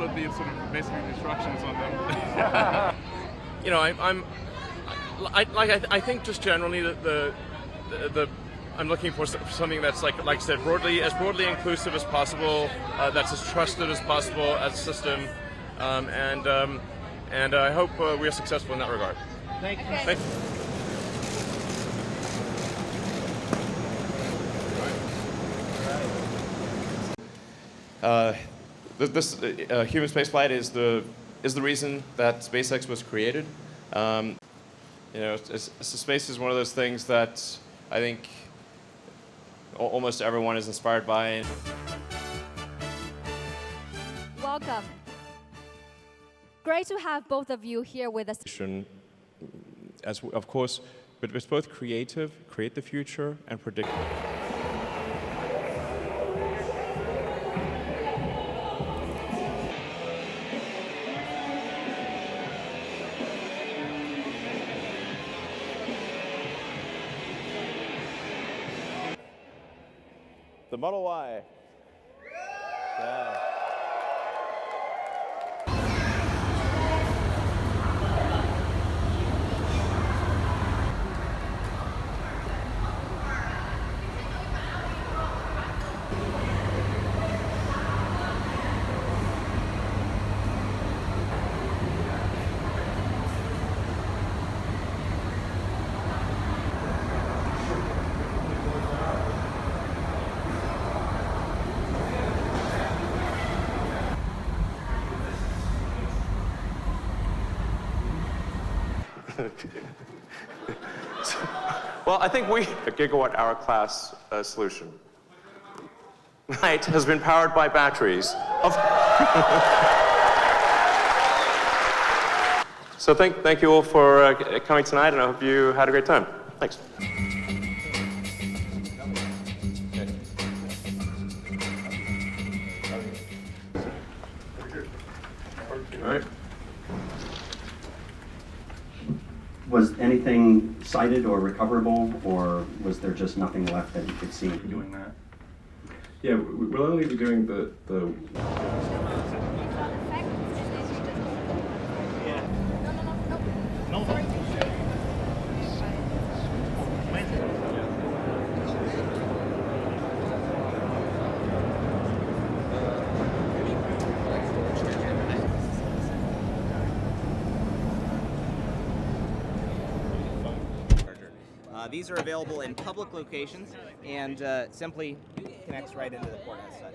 all of the sort of basically instructions on them. You know, I think just generally the I'm looking for something that's like I said, as broadly inclusive as possible, that's as trusted as possible as a system, and I hope we are successful in that regard. Thank you. Thank you. This human spaceflight is the reason that SpaceX was created. You know, space is one of those things that I think almost everyone is inspired by. Welcome. Great to have both of you here with us. As of course, but it's both create the future, and predict. The Model Y. Yeah. Well, I think a gigawatt-hour class solution. Night has been powered by batteries. So thank you all for coming tonight, and I hope you had a great time. Thanks. All right. Was anything cited or recoverable, or was there just nothing left that you could see? Doing that. Yeah, we'll only be doing the These are available in public locations and simply connects right into the port as such.